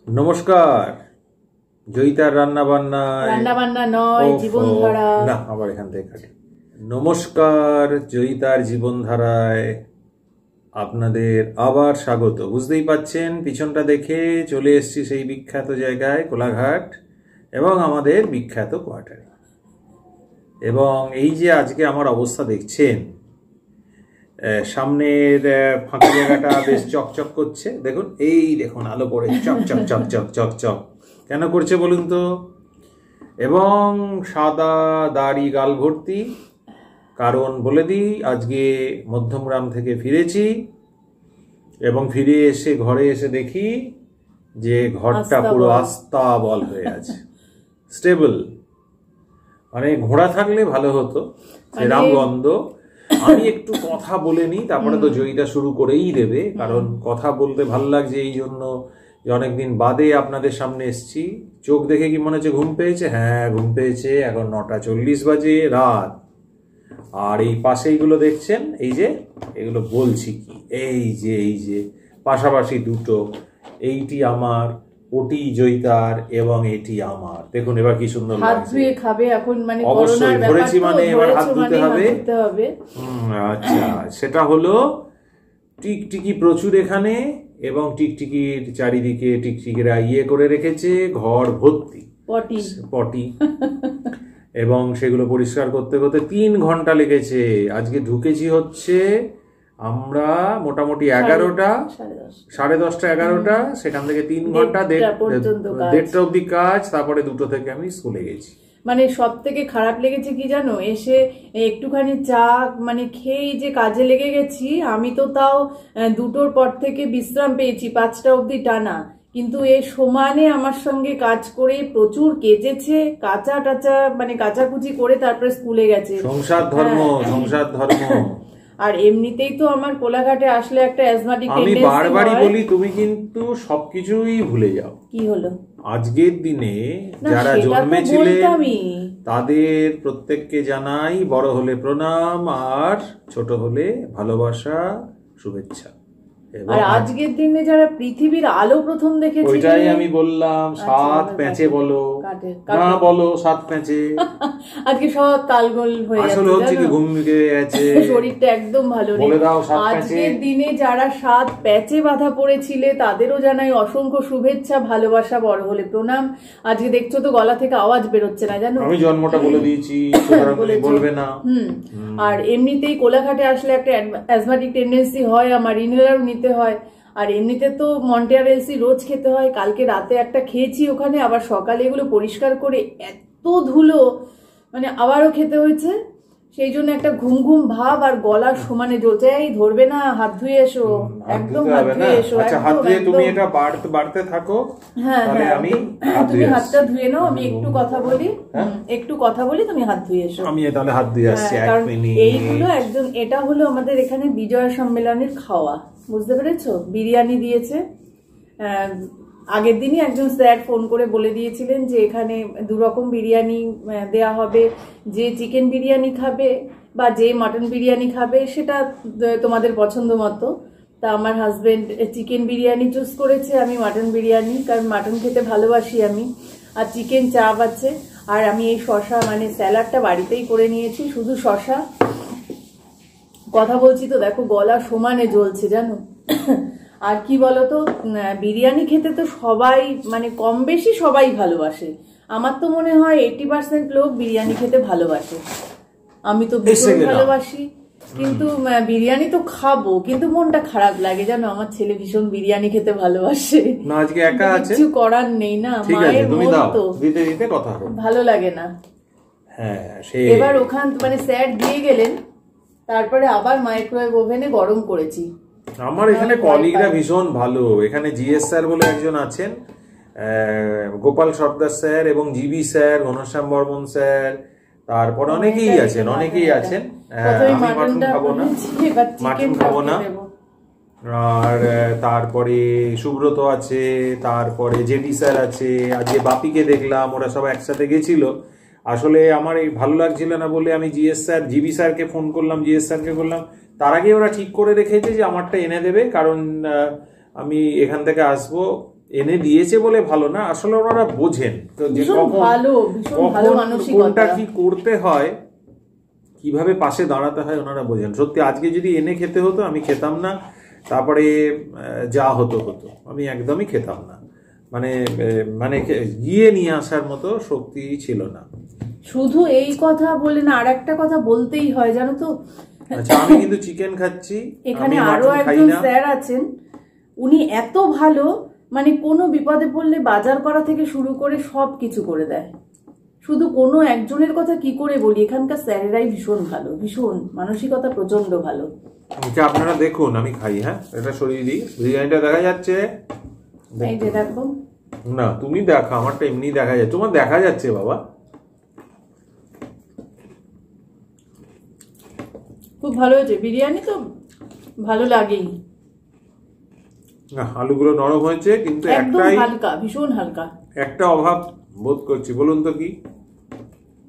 নমস্কার। জয়িতার রান্নাবান্নায় রান্নাবান্না নয়, জীবনধারা। না, আবার এখান থেকে কাটি। নমস্কার, জয়িতার জীবনধারায় আপনাদের আবার স্বাগত। বুঝতেই পাচ্ছেন পিছনটা দেখে চলে এসেছি সেই বিখ্যাত জায়গায় কোলাঘাট এবং আমাদের বিখ্যাত কোয়ার্টারে। এবং এই যে আজকে আমার অবস্থা দেখছেন, সামনের ফাঁকা জায়গাটা বেশ চকচক করছে। দেখুন, এই দেখুন আলো পড়ে চক চক চক চক চক চক কেন করছে বলুন তো? এবং সাদা দাড়ি গাল ভর্তি। কারণ বলে দিই, আজকে মধ্যমগ্রাম থেকে ফিরেছি এবং ফিরে এসে ঘরে এসে দেখি যে ঘরটা পুরো আস্তাবল হয়ে আছে, স্টেবল। মানে ঘোড়া থাকলে ভালো হতো, সেরাম গন্ধ। আমি একটু কথা বলে নিই, তারপরে তো জয়িতা শুরু করেই দেবে। কারণ কথা বলতে ভালো লাগছে এই জন্য যে অনেকদিন বাদে আপনাদের সামনে এসছি। চোখ দেখে কি মনে হচ্ছে ঘুম পেয়েছে? হ্যাঁ, ঘুম পেয়েছে। এখন 9:40 বাজে রাত। আর এই পাশে এইগুলো দেখছেন, এই যে এগুলো বলছি কি, এই যে পাশাপাশি দুটো, এইটি আমার, ওটি জয়িতার এবং এটি আমার। দেখুন এবার কি সুন্দর হাত ধুয়ে খাবে এখন, মানে অবশ্যই ধরেছি, মানে এবার হাত ধুতে হবে। আচ্ছা, সেটা হলো টিকটিকি প্রচুর এখানে, এবং টিকটিকির চারিদিকে টিকটিকিরা করে রেখেছে, ঘর ভর্তি পটি এবং সেগুলো পরিষ্কার করতে করতে 3 ঘন্টা লেগেছে। আজকে ঢুকেছি হচ্ছে আমরা মোটামুটি 11টা, 10:30টা 11টা, সেখান থেকে 3 ঘন্টা, 1:30টা অব্দি কাজ। তারপরে 2টো থেকে আমি স্কুলে গেছি। মানে সব থেকে খারাপ লেগেছে কি জানো, এসে একটুখানি চা মানে খেয়ে যে কাজে লেগে গেছি। আমি তো তাও 2টোর পর থেকে বিশ্রাম পেয়েছি, 5টা অব্দি টানা। কিন্তু এ সমানে আমার সঙ্গে কাজ করে প্রচুর কেচেছে, কাঁচা টাচা মানে কাচাকুচি করে তারপরে স্কুলে গেছে। সংসার ধর্ম, সংসার ধর্ম। আর এমনিতেই তো আমার কোলাঘাটে আসলে একটা অ্যাজমাটিক আমি বারবারই বলি, তুমি কিন্তু সবকিছুই ভুলে যাও। কি হলো? আজকের দিনে যারা জন্মেছিলেন তাদের প্রত্যেককে জানাই বড় হলে প্রণাম, আর ছোট হলে ভালোবাসা, শুভেচ্ছা। আর আজকের দিনে যারা পৃথিবীর আলো প্রথম দেখেছিল, ওইটাই আমি বললাম। 7 প্যাঁচে বলো না, বলো 7 প্যাঁচে। আজকে সব তালগোল হয়ে যাচ্ছে। আসলে হচ্ছে কি, ঘুম পেয়ে গেছে, শরীরটা একদম ভালো নেই। আজকের দিনে যারা 7 প্যাঁচে বাঁধা পড়েছিলে তাদেরও জানাই অসংখ্য শুভেচ্ছা, ভালোবাসা, বড় হলে প্রণাম। আজকে দেখছো তো গলা থেকে আওয়াজ বেরোচ্ছে না, জানো? আমি জন্মটা বলে দিয়েছি, বলবে না। আর এমনিতেই কোলাঘাটে আসলে একটা অ্যাজমাটিক টেন্ডেন্সি হয় আমার, ইনহেলার নিতে হয়। আর এমনিতে তো মন্টেয়ারেলসি রোজ খেতে হয়। কালকে রাতে একটা খেয়েছি ওখানে, আবার সকালে এগুলো পরিষ্কার করে এত ধুলো, মানে আবারও খেতে হয়েছে। সেই জন্য একটা ঘুম ঘুম ভাব, আর গলার সমানে জ্বলছে। এই ধরবে না, হাত ধুয়ে এসো, একদম হাত ধুয়ে এসো। আচ্ছা, হাত ধুয়ে তুমি এটা বাড়তে থাকো। হ্যাঁ, আমি তুমি হাতটা ধুয়ে নাও, আমি একটু কথা বলি, তুমি হাত ধুয়ে এসো। আমি তাহলে হাত ধুয়ে আসছি। এইগুলো একজন, এটা হলো আমাদের এখানে বিজয়া সম্মেলনের খাওয়া, বুঝতে পেরেছো? বিরিয়ানি দিয়েছে। আগের দিনই একজন স্যার ফোন করে বলে দিয়েছিলেন যে এখানে 2 রকম বিরিয়ানি দেয়া হবে। যে চিকেন বিরিয়ানি খাবে বা যে মাটন বিরিয়ানি খাবে সেটা তোমাদের পছন্দ মতো। তা আমার হাজবেন্ড চিকেন বিরিয়ানি চুজ করেছে, আমি মাটন বিরিয়ানি, কারণ মাটন খেতে ভালোবাসি আমি। আর চিকেন চাপ আছে। আর আমি এই শশা মানে স্যালাডটা বাড়িতেই করে নিয়েছি, শুধু শশা। কথা বলছি তো দেখো গলা সমানে জ্বলছে, জানো? আর কি বলতো, বিরিয়ানি খেতে তো সবাই মানে কম বেশি সবাই ভালোবাসে। আমার তো মনে হয় 80% লোক বিরিয়ানি খেতে ভালোবাসে। আমি তো ভীষণ ভালোবাসি, কিন্তু বিরিয়ানি তো খাবো, কিন্তু মনটা খারাপ লাগে, জানো? আমার ছেলে ভীষণ বিরিয়ানি খেতে ভালোবাসে। না, আজকে একা আছে, কিছু করার নেই না, মায়ের মন তো দিতে কথা ভালো লাগে না। হ্যাঁ, এবার ওখান মানে স্যার দিয়ে গেলেন, তারপরে আবার মাইক্রোওয়েভ ওভেনে গরম করেছি। আমার এখানে কলিগরা ভীষণ ভালো। এখানে জিএস স্যার বলে একজন আছেন, গোপাল সর্দার স্যার, এবং GB sir, Ghanshyam Barman sir, তারপর অনেকেই আছেন। আমি মাটন খাবো না। আর তারপরে সুব্রত আছে, তারপরে জেডি স্যার আছে। আজকে বাপিকে দেখলাম, ওরা সব একসাথে গেছিল। আসলে আমার এই ভালো লাগছিল না বলে আমি জিবি স্যারকে ফোন করলাম, জিএস স্যারকে বললাম। তার আগে ওরা ঠিক করে রেখেছে যে আমারটা এনে দেবে, কারণ আমি এখান থেকে আসবো এনে দিয়েছে বলে ভালো না, আসলে ওনারা বোঝেন তো যে ভীষণ কখন ভালো কোনটা মানসিকতা। কি করতে হয়, কিভাবে পাশে দাঁড়াতে হয় ওনারা বোঝেন। সত্যি আজকে যদি এনে খেতে হতো আমি খেতাম না, তারপরে যা হতো হতো, আমি একদমই খেতাম না, মানে মানে গিয়ে নিয়ে আসার মতো শক্তি ছিল না। শুধু এই কথা বলে না, আর একটা কথা বলতেই হয় জানো তো। আচ্ছা, আমি কিন্তু চিকেন খাচ্ছি, এখানে আমি আরো মাটন খাই একজন না। স্যার আছেন, উনি এত ভালো, মানে কোনো বিপদে পড়লে বাজার করা থেকে শুরু করে সব কিছু করে দেয়। শুধু কোনো একজনের কথা কি করে বলি, এখানকার স্যারেরাই ভীষণ ভালো, ভীষণ মানসিকতা প্রচন্ড ভালো। আচ্ছা, আপনারা দেখুন আমি খাই। হ্যাঁ, এটা সরিয়ে দিই, বিরিয়ানিটা দেখা যাচ্ছে। এই যে দেখো, না তুমি দেখো, আমারটা এমনি দেখা যাচ্ছে, তোমার দেখা যাচ্ছে বাবা। খুব ভালো হয়েছে বিরিয়ানি, তো ভালো লাগেই। না, আলুগুলো নরম হয়েছে, কিন্তু একদম একটাই হালকা, ভীষণ হালকা। একটা অভাব বোধ করছি, বলুন তো কি?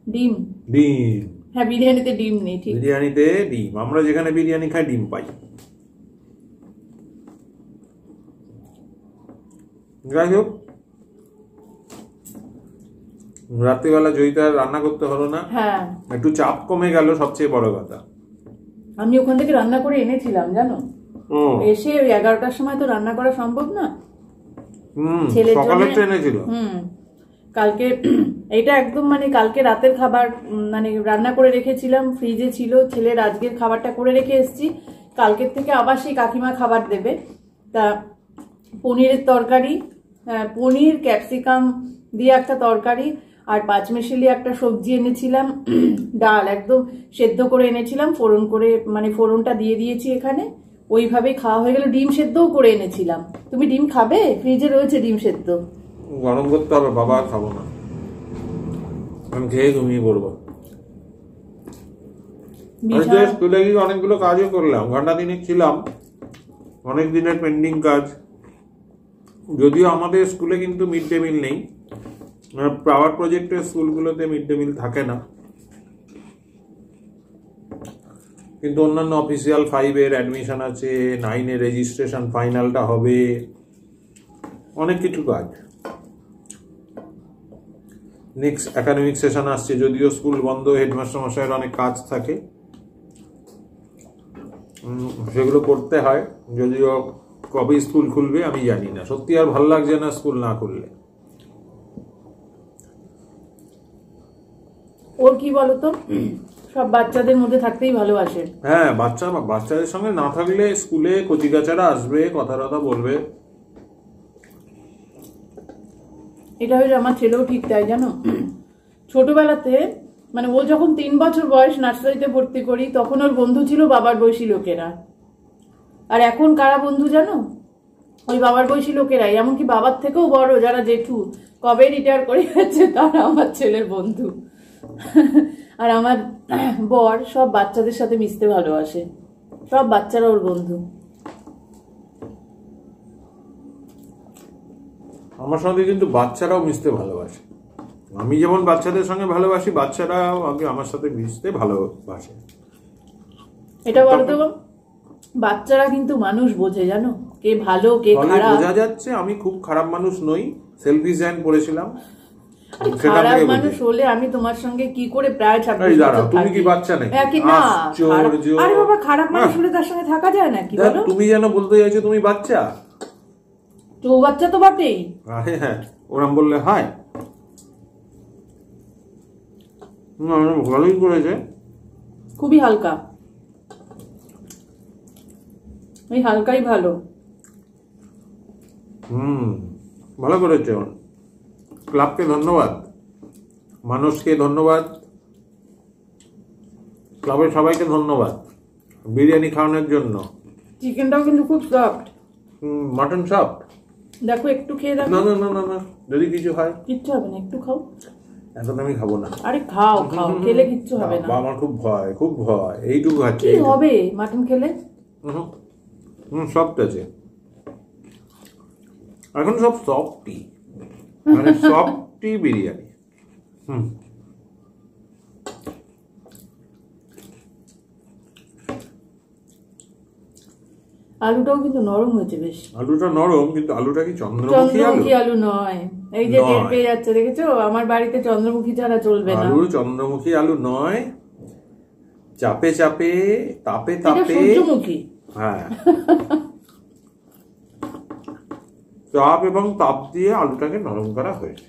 ডিম। ডিম। হ্যাঁ, বিরিয়ানিতে ডিম নেই, ঠিক। বিরিয়ানিতে ডিম, আমরা যেখানে বিরিয়ানি খাই ডিম পাই। যাই হোক, রাত্রিবেলা জয়িতা রান্না করতে হলো না, হ্যাঁ, একটু চাপ কমে গেল, সবচেয়ে বড় কথা। আমি ওখান থেকে রান্না করে এনেছিলাম জানো, এসে ওই 11টার সময় তো রান্না করা সম্ভব না। ছেলের সকালে জন্য ট্রেনে ছিল। কালকে এটা একদম মানে কালকে রাতের খাবার, মানে রান্না করে রেখেছিলাম, ফ্রিজে ছিল। ছেলের আজকের খাবারটা করে রেখে এসেছি, কালকের থেকে আবার সেই কাকিমা খাবার দেবে। তা পনিরের তরকারি, পনির ক্যাপসিকাম দিয়ে একটা তরকারি, আর পাঁচমিশালি একটা সবজি এনেছিলাম, ডাল একদম সেদ্ধ করে এনেছিলাম, ফোড়ন করে, মানে ফোড়নটা দিয়ে দিয়েছি এখানে, ওইভাবে খাওয়া হয়ে গেল। ডিম সেদ্ধও করে এনেছিলাম। তুমি ডিম খাবে? ফ্রিজে রয়েছে ডিম সেদ্ধ। গরম করতে হবে বাবা, খাবো না, আমি খেয়ে ঘুমিয়ে পড়বো। স্কুলে গিয়ে অনেকগুলো কাজও করলাম, ঘন্টা দিনে ছিলাম, অনেক দিনের পেন্ডিং কাজ। যদিও আমাদের স্কুলে কিন্তু মিড ডে মিল নেই, পাওয়ার প্রজেক্টের স্কুলগুলোতে মিড ডে মিল থাকে না, কিন্তু অন্যান্য অফিসিয়াল 5-এর অ্যাডমিশন আছে, 9-এর রেজিস্ট্রেশন ফাইনালটা হবে, অনেক কিছু কাজ। নেক্সট একাডেমিক সেশন আসছে, যদিও স্কুল বন্ধ, হেডমাস্টার মশাইয়ের অনেক কাজ থাকে, সেগুলো করতে হয়। যদিও কবে স্কুল খুলবে আমি জানি না, সত্যি আর ভালো লাগছে না স্কুল না খুললে। ওর কি বলতো, সব বাচ্চাদের মধ্যে থাকতেই ভালোবাসে। হ্যাঁ, বাচ্চাদের সঙ্গে না থাকলে স্কুলে কচিকাচারা আসবে, কথা বলবে। এটা হয়েছে আমার ছেলেও ঠিক তাই জানো। ছোটবেলাতে মানে ও যখন 3 বছর বয়স নার্সারিতে ভর্তি করি, তখন ওর বন্ধু ছিল বাবার বয়সী লোকেরা। আর এখন কারা বন্ধু জানো? ওই বাবার বয়সী লোকেরাই, এমনকি বাবার থেকেও বড় যারা জেঠু, কবে রিটায়ার করে গেছে, তারা আমার ছেলের বন্ধু। আর আমার বর সব বাচ্চাদের সাথে মিশতে ভালোবাসে, সব বাচ্চারা ওর বন্ধু। আমার সঙ্গে কিন্তু বাচ্চারাও মিশতে ভালোবাসে, আমি যেমন বাচ্চাদের সঙ্গে ভালোবাসি, বাচ্চারাও আগে আমার সাথে মিশতে ভালোবাসে। এটা বলতো, বাচ্চারা কিন্তু মানুষ বোঝে জানো, কে ভালো কে খারাপ। বোঝা যাচ্ছে আমি খুব খারাপ মানুষ নই, সেলফ ডিজাইন পড়েছিলাম। খারাপ মানুষ হলে আমি তোমার সঙ্গে কি করে প্রায় 26 বছর তুমি কি বাচ্চা নাকি? না, আরে বাবা, খারাপ মানুষ হলে তার সঙ্গে থাকা যায় না, কি বলো? তুমি যেন বলতে চাইছো তুমি বাচ্চা, তো বাচ্চা তো বটেই। হ্যাঁ, ওরম বললে হয়? ভালোই করেছে, খুবই হালকা, এই হালকাই ভালো। ভালো করেছে। ক্লাবকে ধন্যবাদ, মানুষকে ধন্যবাদ, ক্লাবের সবাইকে ধন্যবাদ বিরিয়ানি খাওয়ানোর জন্য। চিকেনটাও কিন্তু খুব সফট, মাটন সফট। দেখো একটু খেয়ে দেখো। না না না না না, যদি কিছু হয় কিচ্ছু হবে না, একটু খাও। এখন আমি খাবো না। আরে খাও খাও, খেলে কিচ্ছু হবে না। আমার খুব ভয়, খুব ভয়। এইটুকু খাচ্ছি। কি হবে মাটন খেলে? সফট আছে এখন, সব সফটই, মানে সফটই বিরিয়ানি। আলুটাও কিন্তু নরম হয়েছে বেশ। আলুটা নরম, কিন্তু আলুটা কি চন্দ্রমুখী আলু? আলু নয়, এই যে টের পেয়ে যাচ্ছে, দেখেছো? আমার বাড়িতে চন্দ্রমুখী ছাড়া চলবে না। আলু চন্দ্রমুখী আলু নয়, চাপে চাপে তাপে তাপে সূর্যমুখী। হ্যাঁ, চাপ এবং তাপ দিয়ে আলুটাকে নরম করা হয়েছে।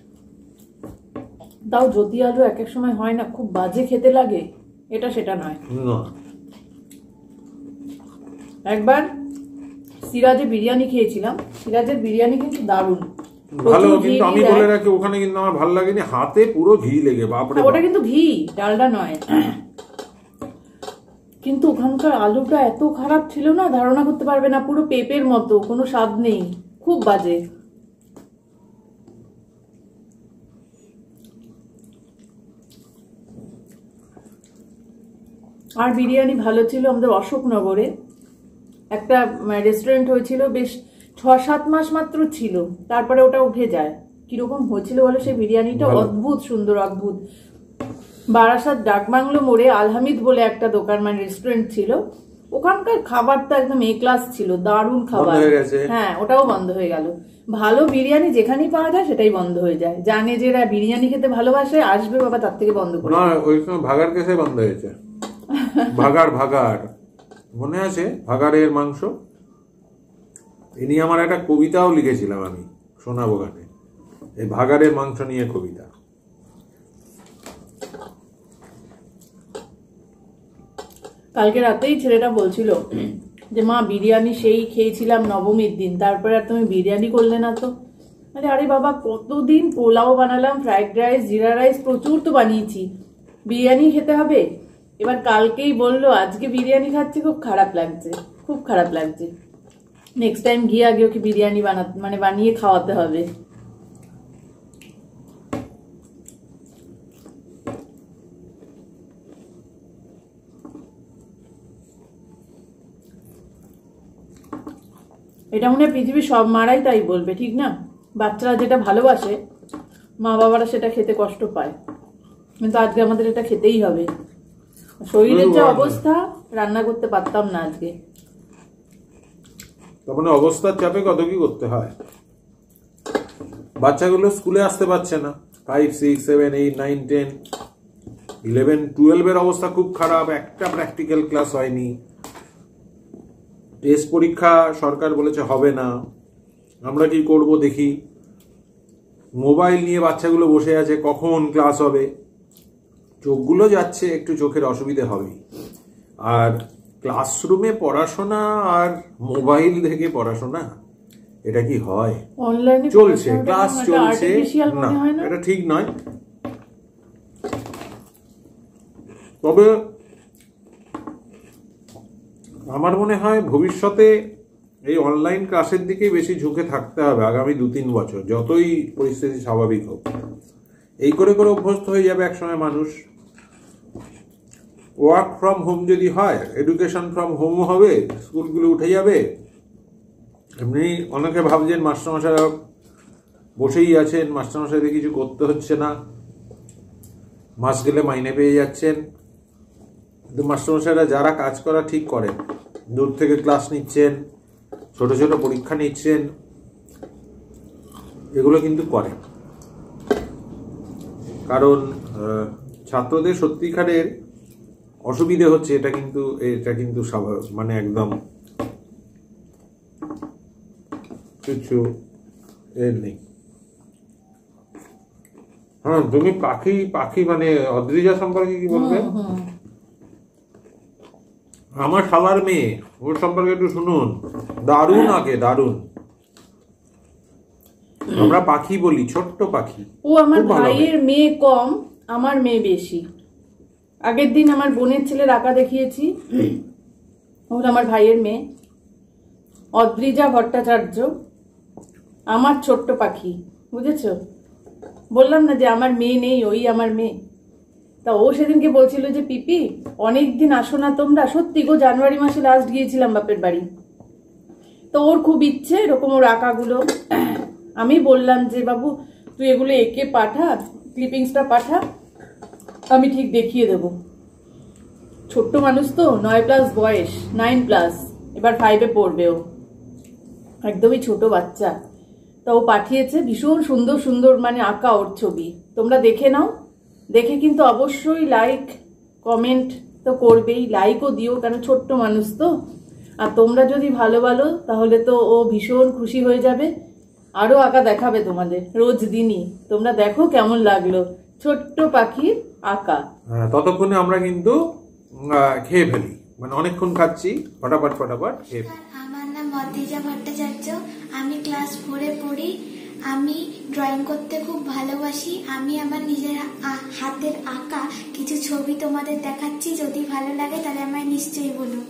তাও জ্যোতি আলু এক এক সময় হয় না খুব বাজে খেতে লাগে, এটা সেটা নয়। একবার সিরাজে বিরিয়ানি খেয়েছিলাম, সিরাজের বিরিয়ানি কিন্তু দারুণ ভালো, কিন্তু আমি বলে রাখি ওখানে কিন্তু আমার ভালো লাগেনি, হাতে পুরো ঘি লেগে, বাপরে। ওটা কিন্তু ঘি, ডালডা নয়। কিন্তু ওখানকার আলুটা এত খারাপ ছিল না, ধারণা করতে পারবে না, পুরো পেঁপের মতো, কোনো স্বাদ নেই, খুব বাজে। আর বিরিয়ানি ভালো ছিল আমাদের অশোকনগরে একটা রেস্টুরেন্ট হয়েছিল, বেশ 6-7 মাস মাত্র ছিল, তারপরে ওটা উঠে যায়। কিরকম হয়েছিল বলো সেই বিরিয়ানিটা? অদ্ভুত সুন্দর, অদ্ভুত। বারাসাত ডাকবাংলো মোড়ে আলহামিদ বলে একটা দোকান, মানে রেস্টুরেন্ট ছিল, ওখানকার খাবারটা একদম এ ক্লাস ছিল, দারুণ খাবার। হ্যাঁ, ওটাও বন্ধ হয়ে গেল। ভালো বিরিয়ানি যেখানেই পাওয়া যায় সেটাই বন্ধ হয়ে যায়, জানে যে এরা বিরিয়ানি খেতে ভালোবাসে, আসবে বাবা তার থেকে বন্ধ করে। না, ওই সময় ভাগার কেসে বন্ধ হয়েছে। ভাগার মনে আছে? ভাগাড়ের মাংস। এ নিয়ে আমার একটা কবিতাও লিখেছিলাম, আমি শোনাবো গানে, এই ভাগাড়ের মাংস নিয়ে কবিতা। কালকে রাতেই ছেলেটা বলছিল যে মা বিরিয়ানি সেই খেয়েছিলাম নবমীর দিন, তারপরে আর তুমি বিরিয়ানি করলে না তো। আরে বাবা, কতদিন পোলাও বানালাম, ফ্রাইড রাইস, জিরা রাইস, প্রচুর তো বানিয়েছি, বিরিয়ানি খেতে হবে? এবার কালকেই বললো আজকে বিরিয়ানি খাচ্ছি, খুব খারাপ লাগছে, খুব খারাপ লাগছে। নেক্সট টাইম গিয়ে আগে ওকে বিরিয়ানি বানিয়ে খাওয়াতে হবে। এটা মনে হয় পৃথিবীর সব মারাই তাই বলবে, ঠিক না? বাচ্চারা যেটা ভালোবাসে, মা বাবারা সেটা খেতে কষ্ট পায়, কিন্তু আজকে আমাদের এটা খেতেই হবে। শরীরের যে অবস্থা, রান্না করতে পারতাম না আজকে। তখন অবস্থার চাপে কত কি করতে হয়। বাচ্চাগুলো স্কুলে আসতে পারছে না, 5, 6, 7, 8, 9, 10, 11, 12 এর অবস্থা খুব খারাপ, একটা প্র্যাকটিক্যাল ক্লাস হয়নি, টেস্ট পরীক্ষা সরকার বলেছে হবে না, আমরা কি করব দেখি। মোবাইল নিয়ে বাচ্চাগুলো বসে আছে, কখন ক্লাস হবে, চোখগুলো যাচ্ছে, একটু চোখের অসুবিধে হবে। আর ক্লাসরুমে পড়াশোনা আর মোবাইল থেকে পড়াশোনা, এটা কি হয়? অনলাইনে চলছে, ক্লাস চলছে, না এটা ঠিক নয়। তবে আমার মনে হয় ভবিষ্যতে এই অনলাইন ক্লাসের দিকেই বেশি ঝুঁকে থাকতে হবে আগামী 2-3 বছর, যতই পরিস্থিতি স্বাভাবিক হোক। এই করে করে অভ্যস্ত হয়ে যাবে একসময় মানুষ। ওয়ার্ক ফ্রম হোম যদি হয়, এডুকেশন ফ্রম হোম হবে, স্কুলগুলো উঠে যাবে। এমনি অনেকে ভাবছেন মাস্টারমশাইরা বসেই আছেন, মাস্টারমশাইদের কিছু করতে হচ্ছে না, মাস গেলে মাইনে পেয়ে যাচ্ছেন। কিন্তু মাস্টারমশাইরা যারা কাজ করা ঠিক করেন, দূর থেকে ক্লাস নিচ্ছেন, ছোট ছোট পরীক্ষা নিচ্ছেন, এগুলো কিন্তু করেন। কারণ ছাত্রদের সত্যিকারের অসুবিধে হচ্ছে, এটা কিন্তু স্বাভাবিক, মানে একদম কিছু এর নেই। হ্যাঁ, তুমি পাখি মানে অদ্রিজা সম্পর্কে কি বলবে? আমার শালার মেয়ে, ওর সম্পর্কে একটু শুনুন, দারুণ আগে, দারুণ। আমরা পাখি বলি, ছোট্ট পাখি। ও আমার ভাইয়ের মেয়ে কম, আমার মেয়ে বেশি। আগের দিন আমার বোনের ছেলের আঁকা দেখিয়েছি, ওর আমার ভাইয়ের মেয়ে অদ্রিজা ভট্টাচার্য, আমার ছোট্ট পাখি, বুঝেছো? বললাম না যে আমার মেয়ে নেই, ওই আমার মেয়ে। তা ও সেদিনকে বলছিল যে পিপি অনেকদিন আসো না তোমরা। সত্যি গো, জানুয়ারি মাসে লাস্ট গিয়েছিলাম বাপের বাড়ি। তো ওর খুব ইচ্ছে এরকম ওর আঁকাগুলো। আমি বললাম যে বাবু তুই এগুলো এঁকে পাঠা, ক্লিপিংসটা পাঠা, আমি ঠিক দেখিয়ে দেব। ছোট্ট মানুষ তো, 9+ বয়স, 9+। এবার 5-এ পড়বে ও, একদমই ছোট বাচ্চা। তা ও পাঠিয়েছে ভীষণ সুন্দর সুন্দর মানে আঁকা ওর ছবি, তোমরা দেখে নাও। দেখে কিন্তু অবশ্যই লাইক কমেন্ট তো করবেই, লাইকও দিও, কারণ ছোট্ট মানুষ তো। আর তোমরা যদি ভালো তাহলে তো ও ভীষণ খুশি হয়ে যাবে, আরো আঁকা দেখাবে তোমাদের রোজ দিনই। তোমরা দেখো কেমন লাগলো ছোট্ট পাখির আঁকা। ততক্ষণে আমরা কিন্তু খেয়ে ফেলি, মানে অনেকক্ষণ খাচ্ছি, ফটাফট খেয়ে ফেলি। আমার নাম মতিজা ভট্টাচার্য, আমি ক্লাস 4-এ পড়ি। আমি ড্রয়িং করতে খুব ভালোবাসি। আমি আমার নিজের হাতের আঁকা কিছু ছবি তোমাদের দেখাচ্ছি, যদি ভালো লাগে তাহলে আমায় নিশ্চয়ই বলুন।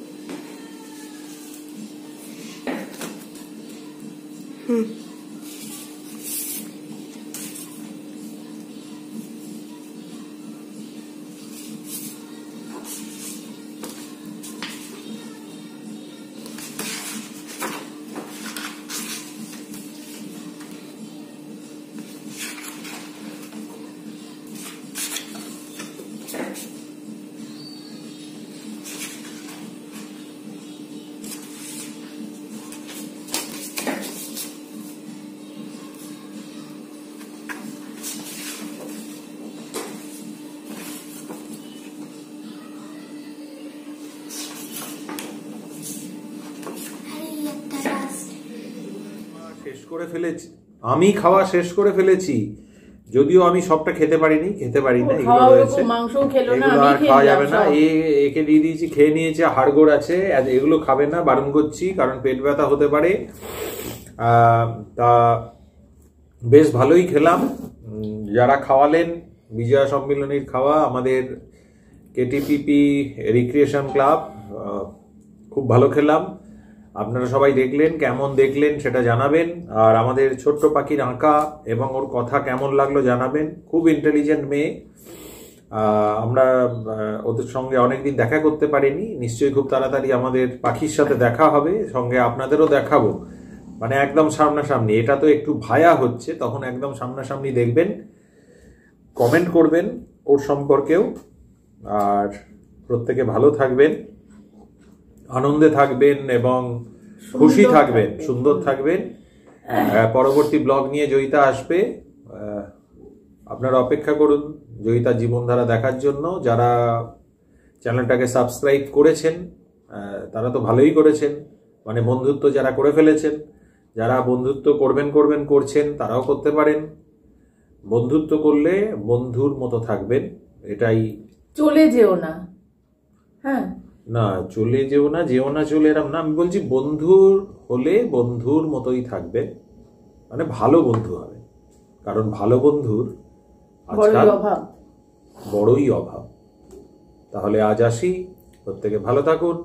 আমি খাওয়া শেষ করে ফেলেছি, যদিও আমি সবটা খেতে পারি না, এগুলো রয়েছে, এগুলো আর খাওয়া যাবে না। একে দিয়ে দিয়েছি, খেয়ে নিয়েছে, হাড়গোড় আছে, এগুলো খাবে না, বারণ করছি, কারণ পেট ব্যথা হতে পারে। তা বেশ ভালোই খেলাম। যারা খাওয়ালেন, বিজয়া সম্মিলনীর খাওয়া, আমাদের কেটিপিপি রিক্রিয়েশন ক্লাব, খুব ভালো খেলাম। আপনারা সবাই দেখলেন, কেমন দেখলেন সেটা জানাবেন। আর আমাদের ছোট্ট পাখির আঁকা এবং ওর কথা কেমন লাগলো জানাবেন। খুব ইন্টেলিজেন্ট মেয়ে। আমরা ওদের সঙ্গে অনেকদিন দেখা করতে পারিনি, নিশ্চয়ই খুব তাড়াতাড়ি আমাদের পাখির সাথে দেখা হবে, সঙ্গে আপনাদেরও দেখাবো, মানে একদম সামনাসামনি। এটা তো একটু ভায়া হচ্ছে, তখন একদম সামনাসামনি দেখবেন, কমেন্ট করবেন ওর সম্পর্কেও। আর প্রত্যেকে ভালো থাকবেন, আনন্দে থাকবেন এবং খুশি থাকবেন, সুন্দর থাকবেন। পরবর্তী ব্লগ নিয়ে জয়িতা আসবে, আপনারা অপেক্ষা করুন জয়িতার জীবনধারা দেখার জন্য। যারা চ্যানেলটাকে সাবস্ক্রাইব করেছেন তারা তো ভালোই করেছেন, মানে বন্ধুত্ব যারা করে ফেলেছেন। যারা বন্ধুত্ব করছেন তারাও করতে পারেন। বন্ধুত্ব করলে বন্ধুর মতো থাকবেন, এটাই। চলে যেও না, হ্যাঁ না চলে যেও না চলে এরম না, আমি বলছি বন্ধুর হলে বন্ধুর মতোই থাকবে, মানে ভালো বন্ধু হবে, কারণ ভালো বন্ধুর আজকাল বড়ই অভাব। তাহলে আজ আসি, প্রত্যেকে ভালো থাকুন,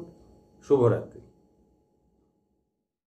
শুভরাত্রি।